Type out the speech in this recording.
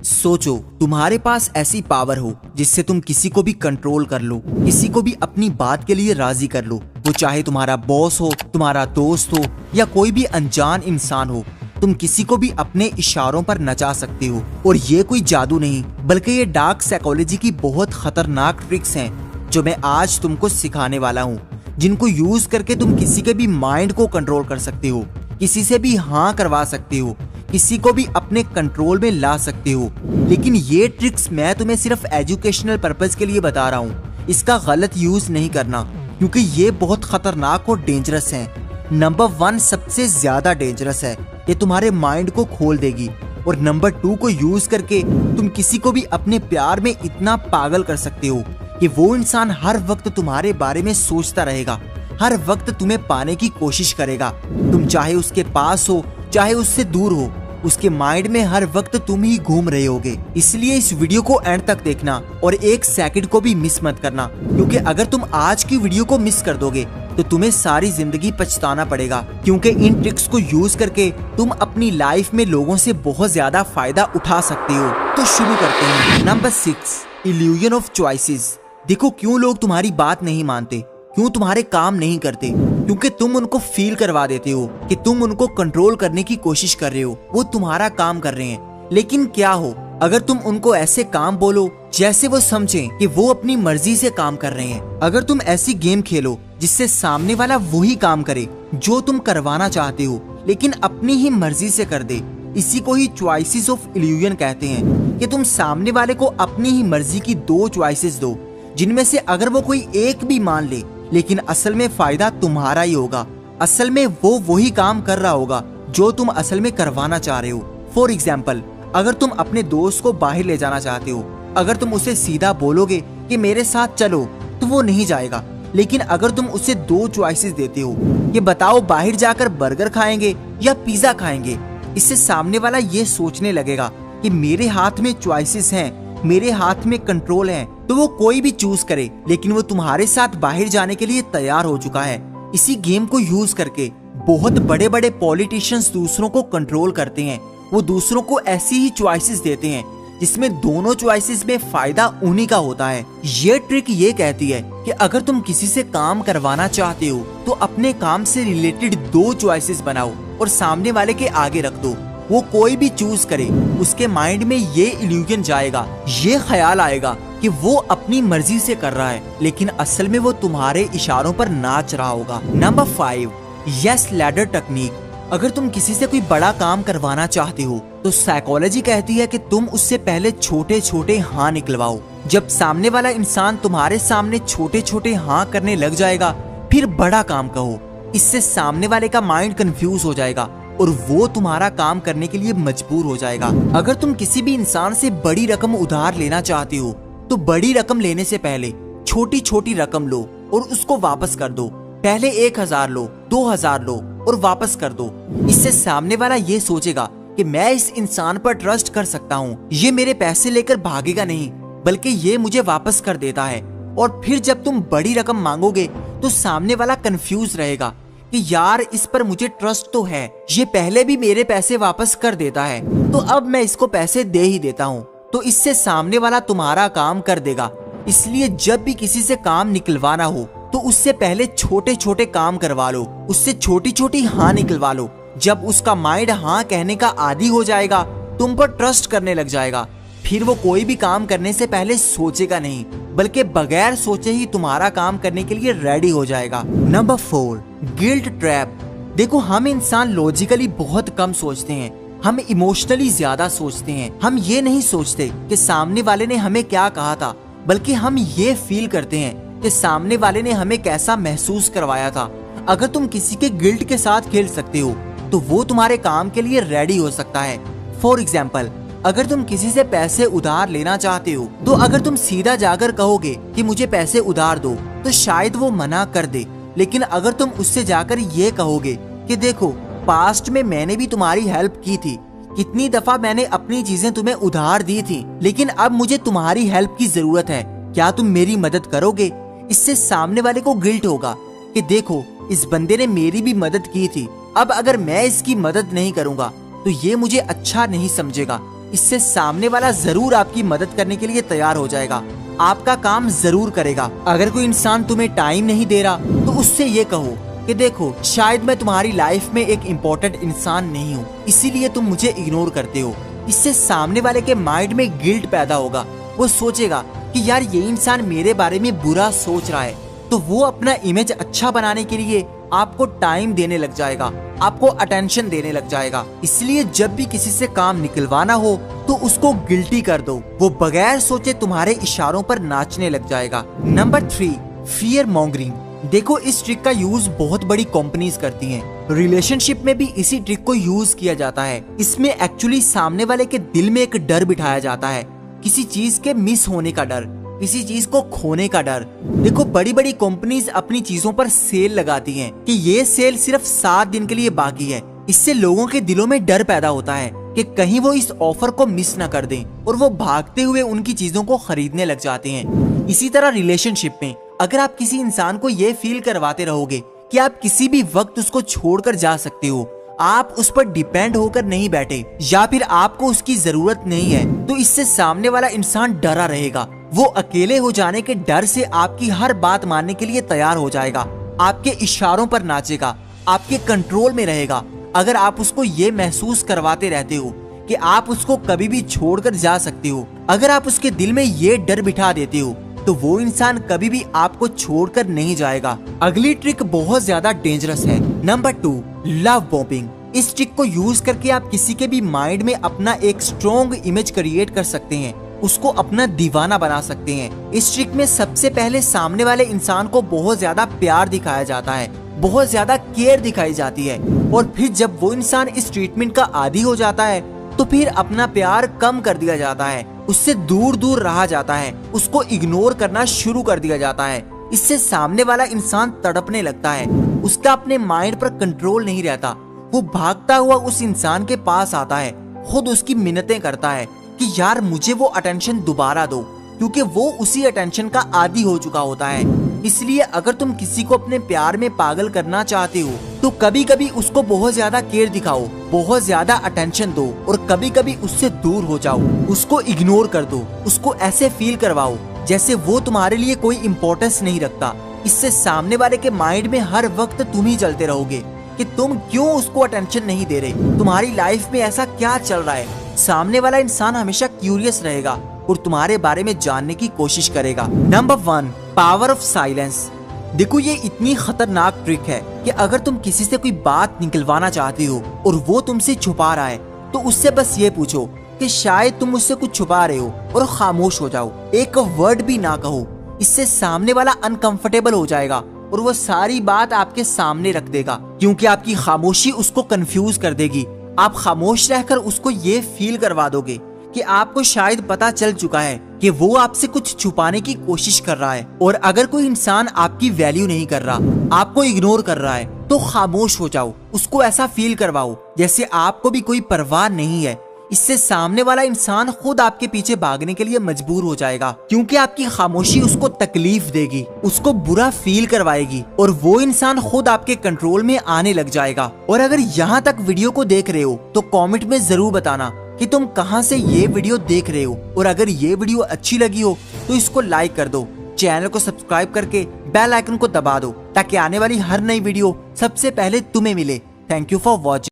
सोचो तुम्हारे पास ऐसी पावर हो जिससे तुम किसी को भी कंट्रोल कर लो, किसी को भी अपनी बात के लिए राजी कर लो। वो चाहे तुम्हारा बॉस हो, तुम्हारा दोस्त हो या कोई भी अनजान इंसान हो, तुम किसी को भी अपने इशारों पर नचा सकते हो। और ये कोई जादू नहीं बल्कि ये डार्क साइकोलॉजी की बहुत खतरनाक ट्रिक्स हैं जो मैं आज तुमको सिखाने वाला हूँ, जिनको यूज करके तुम किसी के भी माइंड को कंट्रोल कर सकते हो, किसी से भी हाँ करवा सकते हो, किसी को भी अपने कंट्रोल में ला सकते हो। लेकिन ये ट्रिक्स मैं तुम्हें सिर्फ एजुकेशनल पर्पस के लिए बता रहा हूँ, इसका गलत यूज नहीं करना क्योंकि ये बहुत खतरनाक और डेंजरस है। नंबर 1 सबसे ज्यादा डेंजरस है, ये तुम्हारे माइंड को खोल देगी। और नंबर 2 को यूज करके तुम किसी को भी अपने प्यार में इतना पागल कर सकते हो कि वो इंसान हर वक्त तुम्हारे बारे में सोचता रहेगा, हर वक्त तुम्हें पाने की कोशिश करेगा। तुम चाहे उसके पास हो चाहे उससे दूर हो, उसके माइंड में हर वक्त तुम ही घूम रहे होगे। इसलिए इस वीडियो को एंड तक देखना और एक सेकंड को भी मिस मत करना, क्योंकि अगर तुम आज की वीडियो को मिस कर दोगे तो तुम्हें सारी जिंदगी पछताना पड़ेगा। क्योंकि इन ट्रिक्स को यूज करके तुम अपनी लाइफ में लोगों से बहुत ज्यादा फायदा उठा सकते हो। तो शुरू करते हैं। Number 6 illusion of choices. देखो क्यों लोग तुम्हारी बात नहीं मानते, क्यों तुम्हारे काम नहीं करते, क्योंकि तुम उनको फील करवा देते हो कि तुम उनको कंट्रोल करने की कोशिश कर रहे हो, वो तुम्हारा काम कर रहे हैं। लेकिन क्या हो अगर तुम उनको ऐसे काम बोलो जैसे वो समझें कि वो अपनी मर्जी से काम कर रहे हैं। अगर तुम ऐसी गेम खेलो जिससे सामने वाला वही काम करे जो तुम करवाना चाहते हो, लेकिन अपनी ही मर्जी से कर दे, इसी को ही चॉइसेस ऑफ इल्यूजन कहते हैं। कि तुम सामने वाले को अपनी ही मर्जी की 2 चॉइसेस दो, जिनमें से अगर वो कोई एक भी मान ले, लेकिन असल में फायदा तुम्हारा ही होगा। असल में वो वही काम कर रहा होगा जो तुम असल में करवाना चाह रहे हो। फॉर एग्जाम्पल, अगर तुम अपने दोस्त को बाहर ले जाना चाहते हो, अगर तुम उसे सीधा बोलोगे कि मेरे साथ चलो, तो वो नहीं जाएगा। लेकिन अगर तुम उसे 2 चॉइसेस देते हो कि बताओ बाहर जाकर बर्गर खाएंगे या पिज्जा खाएंगे, इससे सामने वाला ये सोचने लगेगा कि मेरे हाथ में चॉइसेस हैं, मेरे हाथ में कंट्रोल है, तो वो कोई भी चूज करे, लेकिन वो तुम्हारे साथ बाहर जाने के लिए तैयार हो चुका है। इसी गेम को यूज करके बहुत बड़े बड़े पॉलिटिशियंस दूसरों को कंट्रोल करते हैं। वो दूसरों को ऐसी ही चॉइसेस देते हैं जिसमें दोनों चॉइसेस में फायदा उन्हीं का होता है। ये ट्रिक ये कहती है कि अगर तुम किसी से काम करवाना चाहते हो तो अपने काम से रिलेटेड 2 चॉइसेस बनाओ और सामने वाले के आगे रख दो। वो कोई भी चूज करे, उसके माइंड में ये इल्यूजन जाएगा, ये ख्याल आएगा कि वो अपनी मर्जी से कर रहा है, लेकिन असल में वो तुम्हारे इशारों पर नाच रहा होगा। Number 5 yes ladder technique. अगर तुम किसी से कोई बड़ा काम करवाना चाहते हो तो साइकोलॉजी कहती है कि तुम उससे पहले छोटे छोटे हाँ निकलवाओ। जब सामने वाला इंसान तुम्हारे सामने छोटे छोटे हाँ करने लग जाएगा, फिर बड़ा काम कहो। इससे सामने वाले का माइंड कंफ्यूज हो जाएगा और वो तुम्हारा काम करने के लिए मजबूर हो जाएगा। अगर तुम किसी भी इंसान से बड़ी रकम उधार लेना चाहते हो तो बड़ी रकम लेने से पहले छोटी छोटी रकम लो और उसको वापस कर दो। पहले 1000 लो, 2000 लो और वापस कर दो। इससे सामने वाला ये सोचेगा कि मैं इस इंसान पर ट्रस्ट कर सकता हूँ, ये मेरे पैसे लेकर भागेगा नहीं बल्कि ये मुझे वापस कर देता है। और फिर जब तुम बड़ी रकम मांगोगे तो सामने वाला कंफ्यूज रहेगा कि यार इस पर मुझे ट्रस्ट तो है, ये पहले भी मेरे पैसे वापस कर देता है, तो अब मैं इसको पैसे दे ही देता हूँ। तो इससे सामने वाला तुम्हारा काम कर देगा। इसलिए जब भी किसी से काम निकलवाना हो तो उससे पहले छोटे छोटे काम करवा लो, उससे छोटी छोटी हाँ निकलवा लो। जब उसका माइंड हाँ कहने का आदी हो जाएगा, तुम पर ट्रस्ट करने लग जाएगा, फिर वो कोई भी काम करने से पहले सोचेगा नहीं बल्कि बगैर सोचे ही तुम्हारा काम करने के लिए रेडी हो जाएगा। Number 4 guilt trap. देखो हम इंसान लॉजिकली बहुत कम सोचते हैं, हम इमोशनली ज्यादा सोचते हैं। हम ये नहीं सोचते कि सामने वाले ने हमें क्या कहा था, बल्कि हम ये फील करते हैं कि सामने वाले ने हमें कैसा महसूस करवाया था। अगर तुम किसी के गिल्ट के साथ खेल सकते हो तो वो तुम्हारे काम के लिए रेडी हो सकता है। फॉर एग्जाम्पल, अगर तुम किसी से पैसे उधार लेना चाहते हो तो अगर तुम सीधा जाकर कहोगे कि मुझे पैसे उधार दो तो शायद वो मना कर दे। लेकिन अगर तुम उससे जाकर ये कहोगे कि देखो पास्ट में मैंने भी तुम्हारी हेल्प की थी, कितनी दफा मैंने अपनी चीजें तुम्हें उधार दी थी, लेकिन अब मुझे तुम्हारी हेल्प की जरूरत है, क्या तुम मेरी मदद करोगे? इससे सामने वाले को गिल्ट होगा कि देखो इस बंदे ने मेरी भी मदद की थी, अब अगर मैं इसकी मदद नहीं करूंगा तो ये मुझे अच्छा नहीं समझेगा, इससे सामने वाला जरूर आपकी मदद करने के लिए तैयार हो जाएगा, आपका काम जरूर करेगा। अगर कोई इंसान तुम्हें टाइम नहीं दे रहा तो उससे ये कहो कि देखो शायद मैं तुम्हारी लाइफ में एक इम्पोर्टेंट इंसान नहीं हूँ, इसीलिए तुम मुझे इग्नोर करते हो। इससे सामने वाले के माइंड में गिल्ट पैदा होगा, वो सोचेगा कि यार ये इंसान मेरे बारे में बुरा सोच रहा है, तो वो अपना इमेज अच्छा बनाने के लिए आपको टाइम देने लग जाएगा, आपको अटेंशन देने लग जाएगा। इसलिए जब भी किसी से काम निकलवाना हो तो उसको गिल्टी कर दो, वो बगैर सोचे तुम्हारे इशारों पर नाचने लग जाएगा। Number 3, fear mongering. देखो इस ट्रिक का यूज बहुत बड़ी कंपनीज करती हैं। रिलेशनशिप में भी इसी ट्रिक को यूज किया जाता है। इसमें एक्चुअली सामने वाले के दिल में एक डर बिठाया जाता है, किसी चीज के मिस होने का डर, किसी चीज को खोने का डर। देखो बड़ी बड़ी कंपनीज अपनी चीजों पर सेल लगाती हैं कि ये सेल सिर्फ 7 दिन के लिए बाकी है। इससे लोगों के दिलों में डर पैदा होता है कि कहीं वो इस ऑफर को मिस ना कर दें और वो भागते हुए उनकी चीजों को खरीदने लग जाते हैं। इसी तरह रिलेशनशिप में अगर आप किसी इंसान को ये फील करवाते रहोगे कि आप किसी भी वक्त उसको छोड़कर जा सकते हो, आप उस पर डिपेंड होकर नहीं बैठे या फिर आपको उसकी जरूरत नहीं है, तो इससे सामने वाला इंसान डरा रहेगा। वो अकेले हो जाने के डर से आपकी हर बात मानने के लिए तैयार हो जाएगा, आपके इशारों पर नाचेगा, आपके कंट्रोल में रहेगा। अगर आप उसको ये महसूस करवाते रहते हो कि आप उसको कभी भी छोड़कर जा सकते हो, अगर आप उसके दिल में ये डर बिठा देते हो, तो वो इंसान कभी भी आपको छोड़कर नहीं जाएगा। अगली ट्रिक बहुत ज्यादा डेंजरस है। Number 2, love bombing. इस ट्रिक को यूज करके आप किसी के भी माइंड में अपना एक स्ट्रॉन्ग इमेज क्रिएट कर सकते हैं, उसको अपना दीवाना बना सकते हैं। इस ट्रिक में सबसे पहले सामने वाले इंसान को बहुत ज्यादा प्यार दिखाया जाता है, बहुत ज्यादा केयर दिखाई जाती है, और फिर जब वो इंसान इस ट्रीटमेंट का आदी हो जाता है तो फिर अपना प्यार कम कर दिया जाता है, उससे दूर दूर रहा जाता है, उसको इग्नोर करना शुरू कर दिया जाता है। इससे सामने वाला इंसान तड़पने लगता है, उसका अपने माइंड पर कंट्रोल नहीं रहता, वो भागता हुआ उस इंसान के पास आता है, खुद उसकी मिन्नतें करता है कि यार मुझे वो अटेंशन दोबारा दो, क्योंकि वो उसी अटेंशन का आदी हो चुका होता है। इसलिए अगर तुम किसी को अपने प्यार में पागल करना चाहते हो तो कभी कभी उसको बहुत ज्यादा केयर दिखाओ, बहुत ज्यादा अटेंशन दो, और कभी कभी उससे दूर हो जाओ, उसको इग्नोर कर दो, उसको ऐसे फील करवाओ जैसे वो तुम्हारे लिए कोई इम्पोर्टेंस नहीं रखता। इससे सामने वाले के माइंड में हर वक्त तुम ही चलते रहोगे कि तुम क्यों उसको अटेंशन नहीं दे रहे, तुम्हारी लाइफ में ऐसा क्या चल रहा है। सामने वाला इंसान हमेशा क्यूरियस रहेगा और तुम्हारे बारे में जानने की कोशिश करेगा। Number 1, power of silence. देखो ये इतनी खतरनाक ट्रिक है कि अगर तुम किसी से कोई बात निकलवाना चाहते हो और वो तुमसे छुपा रहा है, तो उससे बस ये पूछो कि शायद तुम मुझसे कुछ छुपा रहे हो, और खामोश हो जाओ, एक वर्ड भी ना कहो। इससे सामने वाला अनकंफर्टेबल हो जाएगा और वो सारी बात आपके सामने रख देगा, क्योंकि आपकी खामोशी उसको कंफ्यूज कर देगी। आप खामोश रहकर उसको ये फील करवा दोगे कि आपको शायद पता चल चुका है कि वो आपसे कुछ छुपाने की कोशिश कर रहा है। और अगर कोई इंसान आपकी वैल्यू नहीं कर रहा, आपको इग्नोर कर रहा है, तो खामोश हो जाओ, उसको ऐसा फील करवाओ जैसे आपको भी कोई परवाह नहीं है। इससे सामने वाला इंसान खुद आपके पीछे भागने के लिए मजबूर हो जाएगा, क्योंकि आपकी खामोशी उसको तकलीफ देगी, उसको बुरा फील करवाएगी, और वो इंसान खुद आपके कंट्रोल में आने लग जाएगा। और अगर यहाँ तक वीडियो को देख रहे हो तो कमेंट में जरूर बताना कि तुम कहां से ये वीडियो देख रहे हो, और अगर ये वीडियो अच्छी लगी हो तो इसको लाइक कर दो, चैनल को सब्सक्राइब करके बेल आइकन को दबा दो, ताकि आने वाली हर नई वीडियो सबसे पहले तुम्हें मिले। Thank you for watching.